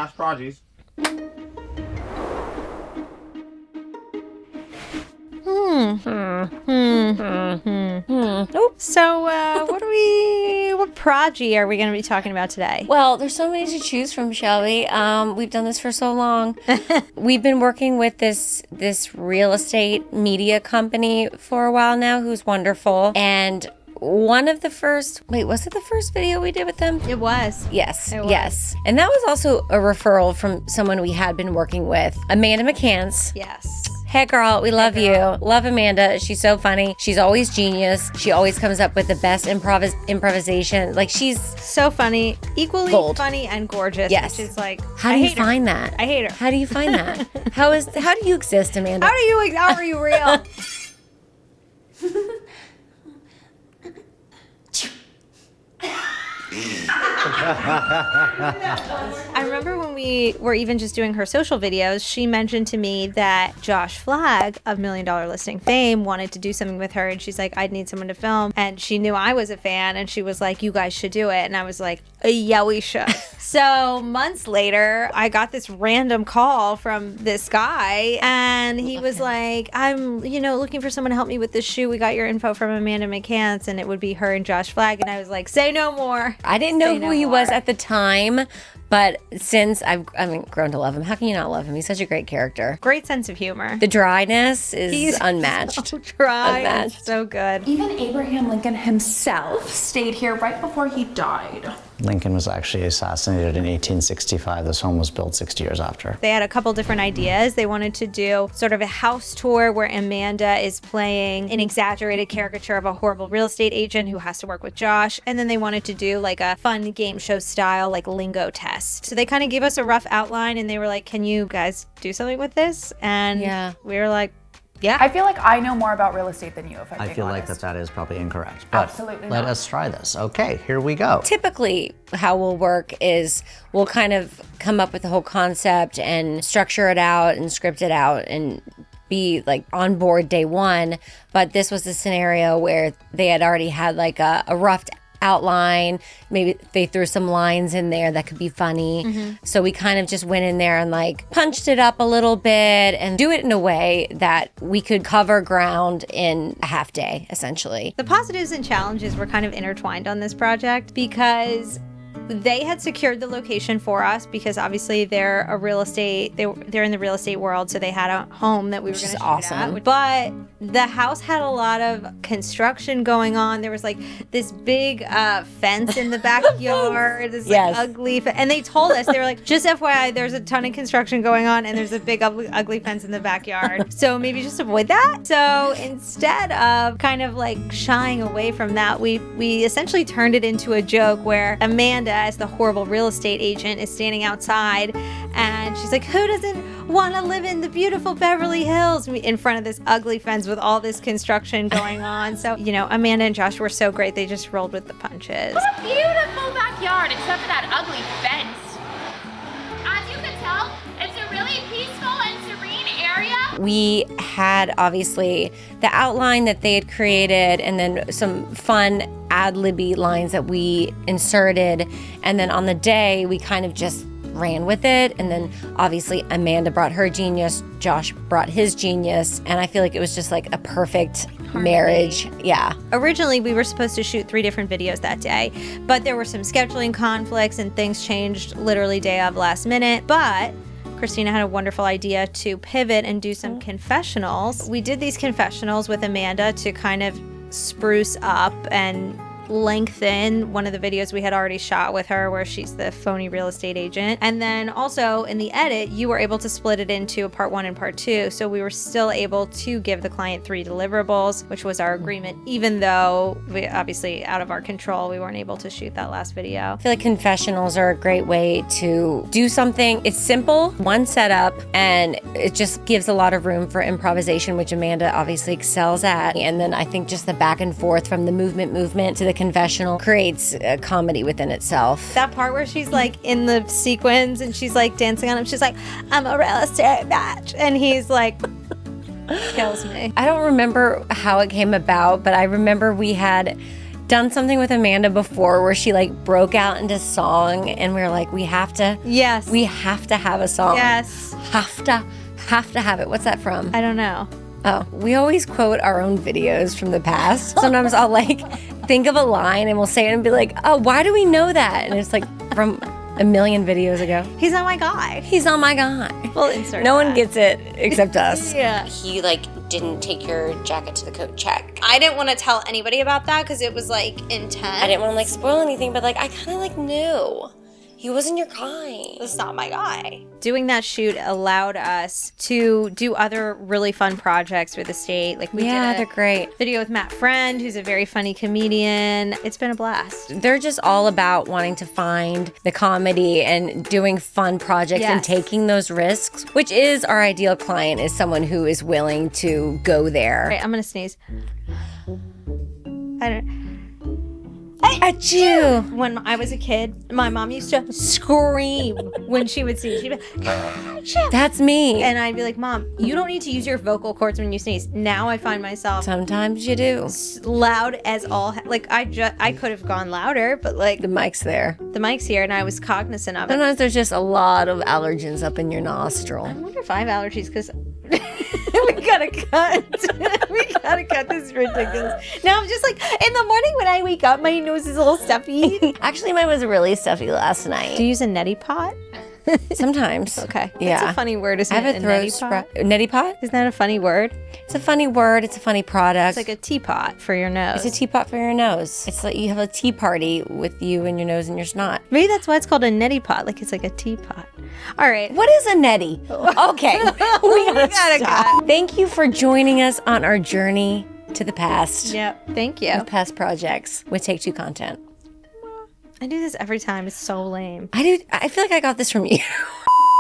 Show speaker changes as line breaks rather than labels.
Josh Prodigies.
So, what prodigy are we going to be talking about today?
Well, there's so many to choose from, Shelby. We've done this for so long. We've been working with this real estate media company for a while now, who's wonderful. And one of the first, was it the first video we did with them?
It was.
Yes,
It was.
yes. And that was also a referral from someone we had been working with, Amanda McCants.
Yes.
Hey girl, we love you. Love Amanda. She's so funny. She's always genius. She always comes up with the best improvisation. Like, she's
so funny, equally
gold.
Funny and gorgeous.
Yes.
Which is like,
How do you find that?
I hate her.
How do you find that? How do you exist, Amanda?
How are you real? I remember when we were even just doing her social videos, she mentioned to me that Josh Flagg of $1 Million Listing fame wanted to do something with her, and she's like, I'd need someone to film. And she knew I was a fan, and she was like, you guys should do it. And I was like, yeah, we should. So months later, I got this random call from this guy, and he was like, I'm, looking for someone to help me with this shoot. We got your info from Amanda McCants, and it would be her and Josh Flagg. And I was like, say no more.
I didn't know who he was at the time, but since I've grown to love him. How can you not love him? He's such a great character.
Great sense of humor.
The dryness is
He's
unmatched.
So dry.
Unmatched.
And so good.
Even Abraham Lincoln himself stayed here right before he died.
Lincoln was actually assassinated in 1865. This home was built 60 years after.
They had a couple different ideas. They wanted to do sort of a house tour where Amanda is playing an exaggerated caricature of a horrible real estate agent who has to work with Josh. And then they wanted to do like a fun game show style, like lingo test. So they kind of gave us a rough outline, and they were like, can you guys do something with this? And we were like, yeah.
I feel like I know more about real estate than you, if I'm being
I feel like
honest.
that is probably incorrect. But
Absolutely
let
not.
us try this. Okay, here we go.
Typically, how we'll work is we'll kind of come up with the whole concept and structure it out and script it out and be like on board day one. But this was a scenario where they had already had like a rough outline. Maybe they threw some lines in there that could be funny. So we kind of just went in there and like punched it up a little bit and do it in a way that we could cover ground in a half day, essentially.
The positives and challenges were kind of intertwined on this project because they had secured the location for us because obviously they're in the real estate world, so they had a home that we were going to shoot
awesome.
at. But the house had a lot of construction going on. There was like this big fence in the backyard, this like ugly and they told us, they were like, just FYI, there's a ton of construction going on and there's a big ugly fence in the backyard. So maybe just avoid that. So instead of kind of like shying away from that, we essentially turned it into a joke where Amanda, as the horrible real estate agent, is standing outside and she's like, who doesn't want to live in the beautiful Beverly Hills in front of this ugly fence with all this construction going on? So, Amanda and Josh were so great. They just rolled with the punches.
What a beautiful backyard, except for that ugly fence. As you can tell, it's a really peaceful and serene area.
We had obviously the outline that they had created and then some fun ad-libby lines that we inserted. And then on the day, we kind of just ran with it. And then obviously Amanda brought her genius, Josh brought his genius. And I feel like it was just like a perfect marriage. Yeah.
Originally, we were supposed to shoot 3 different videos that day, but there were some scheduling conflicts and things changed literally day of last minute. But Christina had a wonderful idea to pivot and do some confessionals. We did these confessionals with Amanda to kind of spruce up and lengthen one of the videos we had already shot with her where she's the phony real estate agent. And then also in the edit, you were able to split it into a part 1 and part 2. So we were still able to give the client 3 deliverables, which was our agreement, even though we obviously out of our control, we weren't able to shoot that last video.
I feel like confessionals are a great way to do something. It's simple, one setup, and it just gives a lot of room for improvisation, which Amanda obviously excels at. And then I think just the back and forth from the movement to the confessional creates a comedy within itself.
That part where she's like in the sequins and she's like dancing on him, she's like, I'm a real estate bitch. And he's like, kills me.
I don't remember how it came about, but I remember we had done something with Amanda before where she like broke out into song, and we were like, we have to have a song.
Yes.
Have to have it. What's that from?
I don't know.
Oh, we always quote our own videos from the past. Sometimes I'll like think of a line and we'll say it and be like, oh, why do we know that? And it's like from a million videos ago.
He's not my guy.
He's not my guy.
We'll insert
No
that.
one gets it except us.
Yeah.
He like didn't take your jacket to the coat check.
I didn't want to tell anybody about that because it was like intense.
I didn't want to like spoil anything, but like I kind of like knew. He wasn't your guy.
That's not my guy. Doing that shoot allowed us to do other really fun projects for the state. Like we did
they're great.
video with Matt Friend, who's a very funny comedian. It's been a blast.
They're just all about wanting to find the comedy and doing fun projects and taking those risks, which is our ideal client, is someone who is willing to go there.
All right, I'm going to sneeze. I don't
Achoo!
When I was a kid, my mom used to scream when she would sneeze. She'd be like,
That's me.
and I'd be like, Mom, you don't need to use your vocal cords when you sneeze. Now I find myself
Sometimes you do.
loud as all like I could have gone louder, but like
The mic's there.
the mic's here and I was cognizant of it.
Sometimes there's just a lot of allergens up in your nostril.
I wonder if I have allergies because we gotta cut. We gotta cut. This is ridiculous. Now I'm just like in the morning when I wake up, my nose is a little stuffy.
Actually, mine was really stuffy last
Do
night.
you use a neti pot?
Sometimes.
Okay.
Yeah.
It's a funny word, isn't
I have
it?
a throat
neti pot?
Neti pot?
Isn't that a funny word?
It's a funny word. It's a funny product.
It's like a teapot for your nose.
It's a teapot for your nose. It's like you have a tea party with you and your nose and your snot.
Maybe that's why it's called a neti pot. Like it's like a teapot. All right.
What is a neti? Okay, we gotta stop.
cut.
Thank you for joining us on our journey to the past.
Yep. Thank you.
Of past projects with Take Two content.
I do this every time. It's so lame.
I feel like I got this from you.